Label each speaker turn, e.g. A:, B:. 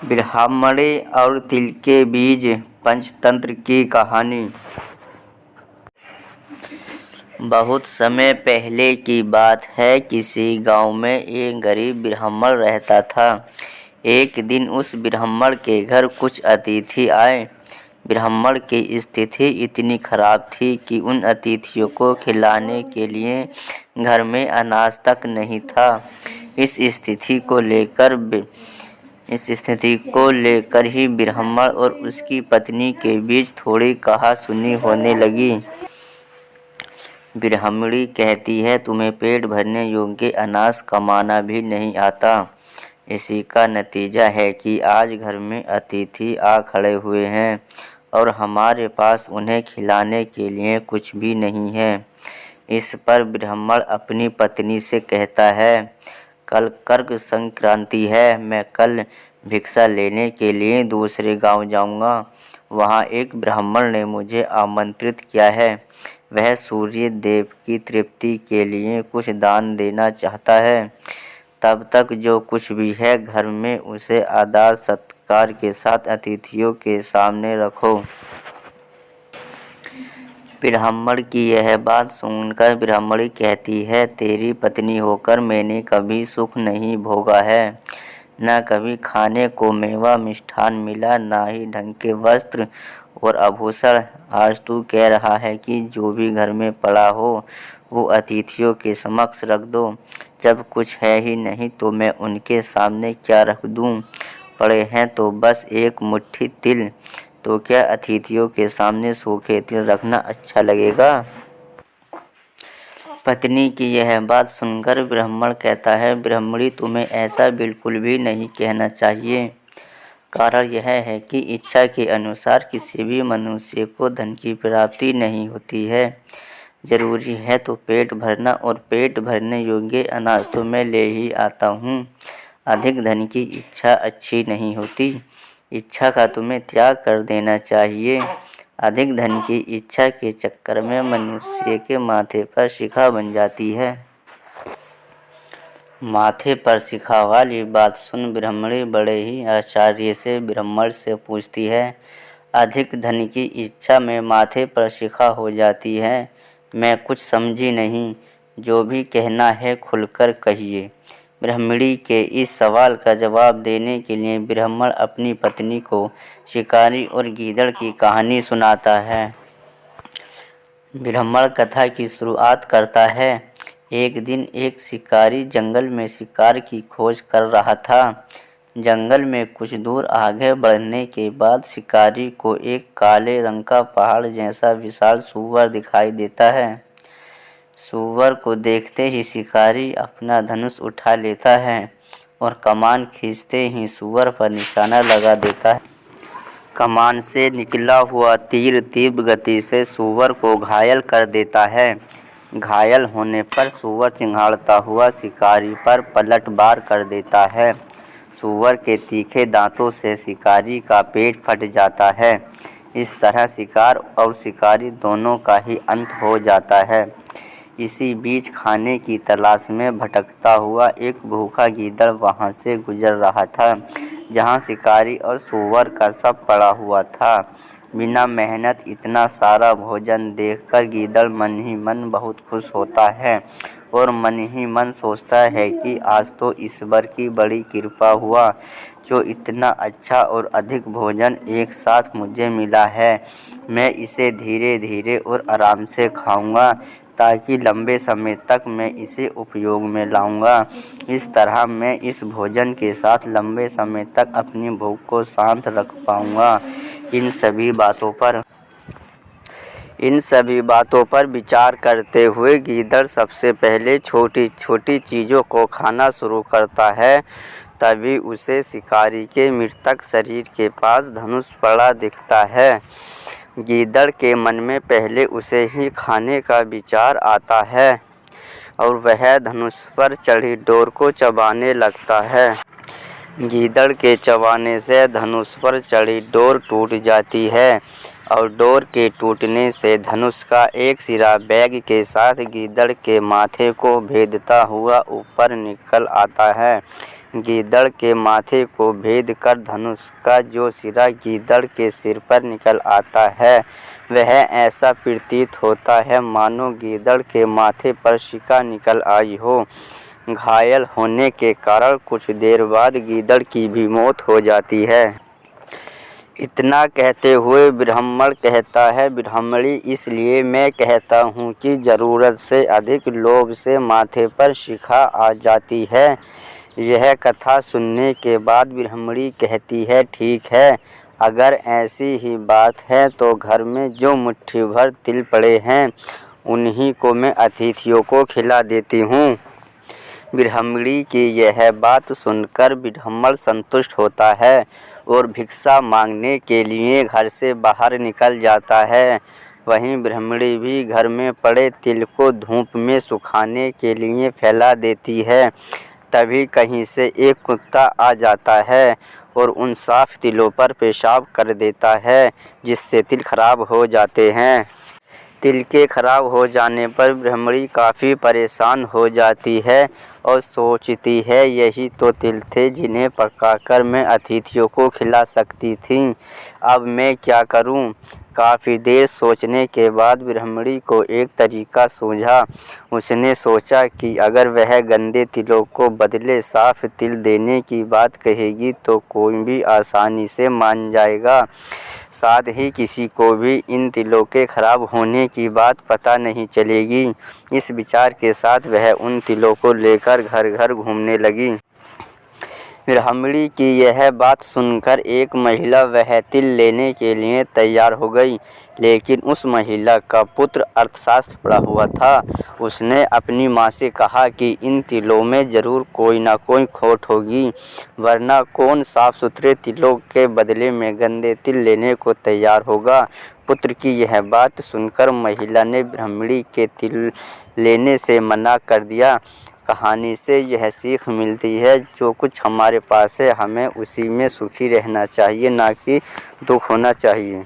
A: ब्राह्मणी और तिल के बीज पंचतंत्र की कहानी। बहुत समय पहले की बात है। किसी गांव में एक गरीब ब्राह्मण रहता था। एक दिन उस ब्राह्मण के घर कुछ अतिथि आए। ब्राह्मण की स्थिति इतनी खराब थी कि उन अतिथियों को खिलाने के लिए घर में अनाज तक नहीं था। इस स्थिति को लेकर ही ब्राह्मण और उसकी पत्नी के बीच थोड़ी कहा-सुनी होने लगी। ब्राह्मणी कहती है, तुम्हें पेट भरने योग्य अनाज कमाना भी नहीं आता। इसी का नतीजा है कि आज घर में अतिथि आ खड़े हुए हैं और हमारे पास उन्हें खिलाने के लिए कुछ भी नहीं है। इस पर ब्राह्मण अपनी पत्नी से कहता है, कल कर्क संक्रांति है। मैं कल भिक्षा लेने के लिए दूसरे गांव जाऊंगा। वहां एक ब्राह्मण ने मुझे आमंत्रित किया है। वह सूर्य देव की तृप्ति के लिए कुछ दान देना चाहता है। तब तक जो कुछ भी है घर में उसे आदर सत्कार के साथ अतिथियों के सामने रखो। ब्राह्मण की यह बात सुनकर ब्राह्मणी कहती है, तेरी पत्नी होकर मैंने कभी सुख नहीं भोगा है। न कभी खाने को मेवा मिष्ठान मिला, न ही ढंग के वस्त्र और आभूषण। आज तू कह रहा है कि जो भी घर में पड़ा हो वो अतिथियों के समक्ष रख दो। जब कुछ है ही नहीं तो मैं उनके सामने क्या रख दूं? पड़े हैं तो बस एक मुट्ठी तिल। तो क्या अतिथियों के सामने सूखे तिल रखना अच्छा लगेगा? पत्नी की यह बात सुनकर ब्राह्मण कहता है, ब्राह्मणी, तुम्हें ऐसा बिल्कुल भी नहीं कहना चाहिए। कारण यह है कि इच्छा के अनुसार किसी भी मनुष्य को धन की प्राप्ति नहीं होती है। जरूरी है तो पेट भरना, और पेट भरने योग्य अनाज तो मैं ले ही आता हूँ। अधिक धन की इच्छा अच्छी नहीं होती। इच्छा का तुम्हें त्याग कर देना चाहिए। अधिक धन की इच्छा के चक्कर में मनुष्य के माथे पर शिखा बन जाती है। माथे पर शिखा वाली बात सुन ब्राह्मणी बड़े ही आश्चर्य से ब्राह्मण से पूछती है, अधिक धन की इच्छा में माथे पर शिखा हो जाती है? मैं कुछ समझी नहीं। जो भी कहना है खुलकर कहिए। ब्राह्मणी के इस सवाल का जवाब देने के लिए ब्राह्मण अपनी पत्नी को शिकारी और गीदड़ की कहानी सुनाता है। ब्राह्मण कथा की शुरुआत करता है। एक दिन एक शिकारी जंगल में शिकार की खोज कर रहा था। जंगल में कुछ दूर आगे बढ़ने के बाद शिकारी को एक काले रंग का पहाड़ जैसा विशाल सूअर दिखाई देता है। सूअर को देखते ही शिकारी अपना धनुष उठा लेता है और कमान खींचते ही सूअर पर निशाना लगा देता है। कमान से निकला हुआ तीर तीव्र गति से सूअर को घायल कर देता है। घायल होने पर सूअर चिंघाड़ता हुआ शिकारी पर पलटवार कर देता है। सूअर के तीखे दांतों से शिकारी का पेट फट जाता है। इस तरह शिकार और शिकारी दोनों का ही अंत हो जाता है। इसी बीच खाने की तलाश में भटकता हुआ एक भूखा गीदड़ वहां से गुजर रहा था, जहां शिकारी और सूअर का शव पड़ा हुआ था। बिना मेहनत इतना सारा भोजन देखकर गीदड़ मन ही मन बहुत खुश होता है और मन ही मन सोचता है कि आज तो ईश्वर की बड़ी कृपा हुआ, जो इतना अच्छा और अधिक भोजन एक साथ मुझे मिला है। मैं इसे धीरे धीरे और आराम से खाऊंगा ताकि लंबे समय तक मैं इसे उपयोग में लाऊंगा। इस तरह मैं इस भोजन के साथ लंबे समय तक अपनी भूख को शांत रख पाऊंगा। इन सभी बातों पर विचार करते हुए गीदड़ सबसे पहले छोटी छोटी चीज़ों को खाना शुरू करता है। तभी उसे शिकारी के मृतक शरीर के पास धनुष पड़ा दिखता है। गीदड़ के मन में पहले उसे ही खाने का विचार आता है और वह धनुष पर चढ़ी डोर को चबाने लगता है। गीदड़ के चबाने से धनुष पर चढ़ी डोर टूट जाती है और डोर के टूटने से धनुष का एक सिरा वेग के साथ गीदड़ के माथे को भेदता हुआ ऊपर निकल आता है। गीदड़ के माथे को भेद कर धनुष का जो सिरा गीदड़ के सिर पर निकल आता है वह ऐसा प्रतीत होता है मानो गीदड़ के माथे पर शिका निकल आई हो। घायल होने के कारण कुछ देर बाद गीदड़ की भी मौत हो जाती है। इतना कहते हुए ब्राह्मण कहता है, ब्राह्मणी, इसलिए मैं कहता हूँ कि ज़रूरत से अधिक लोभ से माथे पर शिखा आ जाती है। यह कथा सुनने के बाद ब्राह्मणी कहती है, ठीक है, अगर ऐसी ही बात है तो घर में जो मुट्ठी भर तिल पड़े हैं उन्हीं को मैं अतिथियों को खिला देती हूँ। ब्राह्मणी की यह बात सुनकर ब्राह्मण संतुष्ट होता है और भिक्षा मांगने के लिए घर से बाहर निकल जाता है। वहीं ब्राह्मणी भी घर में पड़े तिल को धूप में सुखाने के लिए फैला देती है। तभी कहीं से एक कुत्ता आ जाता है और उन साफ तिलों पर पेशाब कर देता है, जिससे तिल खराब हो जाते हैं। तिल के खराब हो जाने पर ब्राह्मणी काफ़ी परेशान हो जाती है और सोचती है, यही तो तिल थे जिन्हें पकाकर मैं अतिथियों को खिला सकती थी। अब मैं क्या करूं? काफ़ी देर सोचने के बाद ब्राह्मणी को एक तरीका सूझा। उसने सोचा कि अगर वह गंदे तिलों को बदले साफ तिल देने की बात कहेगी तो कोई भी आसानी से मान जाएगा। साथ ही किसी को भी इन तिलों के खराब होने की बात पता नहीं चलेगी। इस विचार के साथ वह उन तिलों को लेकर घर घर घूमने लगी। ब्राह्मणी की यह बात सुनकर एक महिला वह तिल लेने के लिए तैयार हो गई, लेकिन उस महिला का पुत्र अर्थशास्त्र पढ़ा हुआ था। उसने अपनी माँ से कहा कि इन तिलों में ज़रूर कोई ना कोई खोट होगी, वरना कौन साफ सुथरे तिलों के बदले में गंदे तिल लेने को तैयार होगा। पुत्र की यह बात सुनकर महिला ने ब्राह्मणी के तिल लेने से मना कर दिया। कहानी से यह सीख मिलती है, जो कुछ हमारे पास है हमें उसी में सुखी रहना चाहिए, ना कि दुख होना चाहिए।